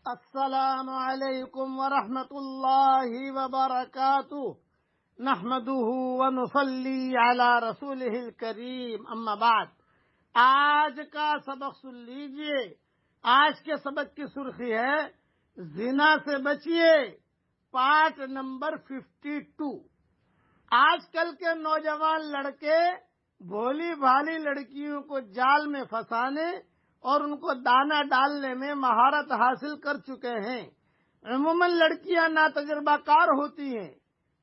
السلام علیکم ورحمۃ اللہ وبرکاتہ نحمده ونصلی علی رسولہ الکریم اما بعد۔ آج کا سبق سن لیجئے۔ آج کے سبق کی سرخی ہے زنا سے بچیے، پارٹ نمبر 52۔ آج کل کے نوجوان لڑکے بھولی بھالی لڑکیوں کو جال میں پھنسانے اور ان کو دانہ ڈالنے میں مہارت حاصل کر چکے ہیں۔ عموماً لڑکیاں ناتجربہ کار ہوتی ہیں،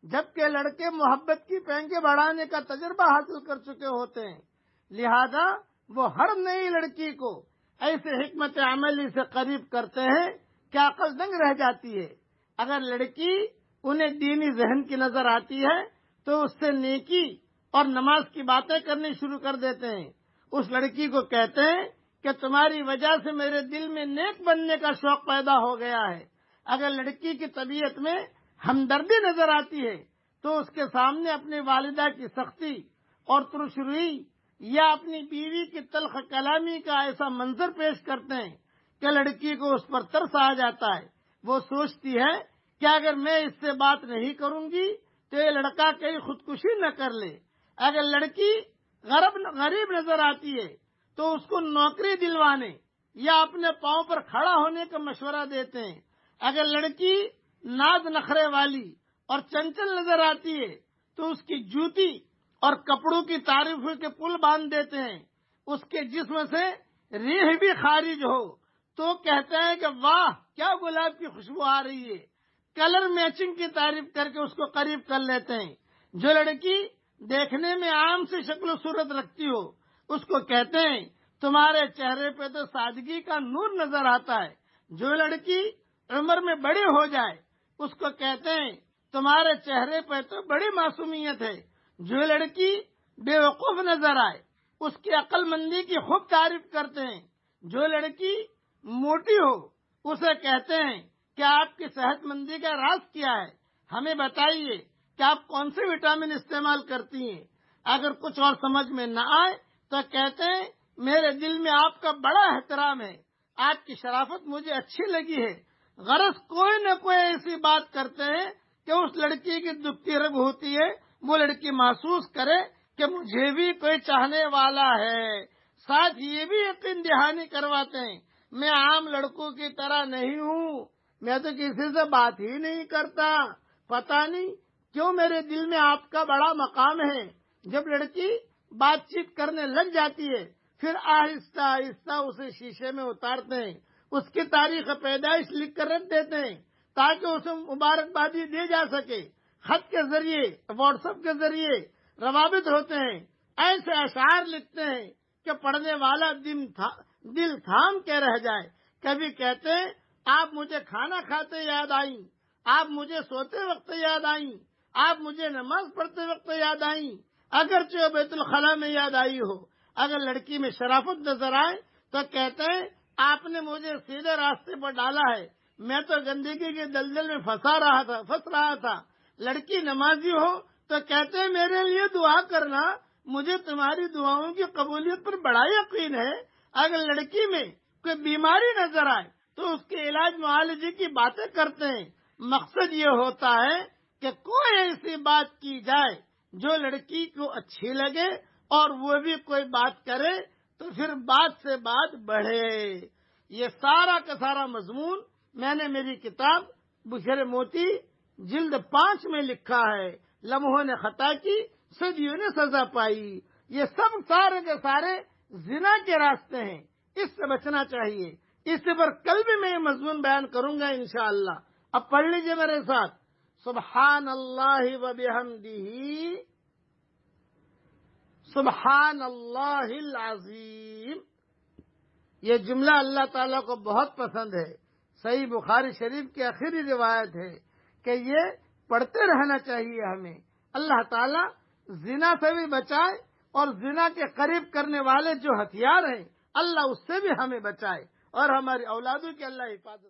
جبکہ لڑکے محبت کی پینگیں بڑھانے کا تجربہ حاصل کر چکے ہوتے ہیں۔ لہذا وہ ہر نئی لڑکی کو ایسے حکمت عملی سے قریب کرتے ہیں کہ عقل دنگ رہ جاتی ہے۔ اگر لڑکی انہیں دینی ذہن کی نظر آتی ہے تو اس سے نیکی اور نماز کی باتیں کرنی شروع کر دیتے ہیں۔ اس لڑکی کو کہتے ہیں کہ تمہاری وجہ سے میرے دل میں نیک بننے کا شوق پیدا ہو گیا ہے۔ اگر لڑکی کی طبیعت میں ہمدردی نظر آتی ہے تو اس کے سامنے اپنی والدہ کی سختی اور ترش روئی یا اپنی بیوی کی تلخ کلامی کا ایسا منظر پیش کرتے ہیں کہ لڑکی کو اس پر ترس آ جاتا ہے۔ وہ سوچتی ہے کہ اگر میں اس سے بات نہیں کروں گی تو یہ لڑکا کہیں خودکشی نہ کر لے۔ اگر لڑکی غریب نظر آتی ہے تو اس کو نوکری دلوانے یا اپنے پاؤں پر کھڑا ہونے کا مشورہ دیتے ہیں۔ اگر لڑکی ناز نخرے والی اور چنچل نظر آتی ہے تو اس کی جوتی اور کپڑوں کی تعریفوں کے پل باندھ دیتے ہیں۔ اس کے جسم سے ریح بھی خارج ہو تو کہتے ہیں کہ واہ کیا گلاب کی خوشبو آ رہی ہے۔ کلر میچنگ کی تعریف کر کے اس کو قریب کر لیتے ہیں۔ جو لڑکی دیکھنے میں عام سے شکل و صورت رکھتی ہو اس کو کہتے ہیں تمہارے چہرے پہ تو سادگی کا نور نظر آتا ہے۔ جو لڑکی عمر میں بڑی ہو جائے اس کو کہتے ہیں تمہارے چہرے پہ تو بڑی معصومیت ہے۔ جو لڑکی بے وقوف نظر آئے اس کی عقل مندی کی خوب تعریف کرتے ہیں۔ جو لڑکی موٹی ہو اسے کہتے ہیں کہ آپ کی صحت مندی کا راز کیا ہے، ہمیں بتائیے کہ آپ کون سے وٹامن استعمال کرتی ہیں۔ اگر کچھ اور سمجھ میں نہ آئے تو کہتے ہیں میرے دل میں آپ کا بڑا احترام ہے، آپ کی شرافت مجھے اچھی لگی ہے۔ غرض کوئی نہ کوئی ایسی بات کرتے ہیں کہ اس لڑکی کی دکھتی رگ ہوتی ہے، وہ لڑکی محسوس کرے کہ مجھے بھی کوئی چاہنے والا ہے۔ ساتھ یہ بھی یقین دہانی کرواتے ہیں میں عام لڑکوں کی طرح نہیں ہوں، میں تو کسی سے بات ہی نہیں کرتا، پتہ نہیں کیوں میرے دل میں آپ کا بڑا مقام ہے۔ جب لڑکی بات چیت کرنے لگ جاتی ہے پھر آہستہ آہستہ اسے شیشے میں اتارتے ہیں، اس کی تاریخ پیدائش لکھ کر رکھ دیتے ہیں تاکہ اسے مبارکبادی دی جا سکے۔ خط کے ذریعے، واٹس ایپ کے ذریعے روابط ہوتے ہیں۔ ایسے اشعار لکھتے ہیں کہ پڑھنے والا دل تھام کے رہ جائے۔ کبھی کہتے ہیں آپ مجھے کھانا کھاتے یاد آئیں، آپ مجھے سوتے وقت یاد آئیں، آپ مجھے نماز پڑھتے وقت یاد آئیں، اگرچہ بیت الخلاء میں یاد آئی ہو۔ اگر لڑکی میں شرافت نظر آئے تو کہتے ہیں آپ نے مجھے سیدھے راستے پر ڈالا ہے، میں تو گندگی کے دلدل میں پھنس رہا تھا۔ لڑکی نمازی ہو تو کہتے ہیں میرے لیے دعا کرنا، مجھے تمہاری دعاؤں کی قبولیت پر بڑا یقین ہے۔ اگر لڑکی میں کوئی بیماری نظر آئے تو اس کے علاج معالجے کی باتیں کرتے ہیں۔ مقصد یہ ہوتا ہے کہ کوئی ایسی بات کی جائے جو لڑکی کو اچھی لگے اور وہ بھی کوئی بات کرے تو پھر بات سے بات بڑھے۔ یہ سارا کا سارا مضمون میں نے میری کتاب بشر موتی جلد 5 میں لکھا ہے۔ لمحوں نے خطا کی، صدیوں نے سزا پائی۔ یہ سب سارے کے سارے زنا کے راستے ہیں، اس سے بچنا چاہیے۔ اس پر کل بھی میں یہ مضمون بیان کروں گا انشاءاللہ۔ اب پڑھ لیجئے میرے ساتھ، سبحان اللہ و بحمدہ سبحان اللہ العظیم۔ یہ جملہ اللہ تعالیٰ کو بہت پسند ہے۔ صحیح بخاری شریف کی آخری روایت ہے کہ یہ پڑھتے رہنا چاہیے ہمیں۔ اللہ تعالیٰ زنا سے بھی بچائے اور زنا کے قریب کرنے والے جو ہتھیار ہیں اللہ اس سے بھی ہمیں بچائے اور ہماری اولادوں کی اللہ حفاظت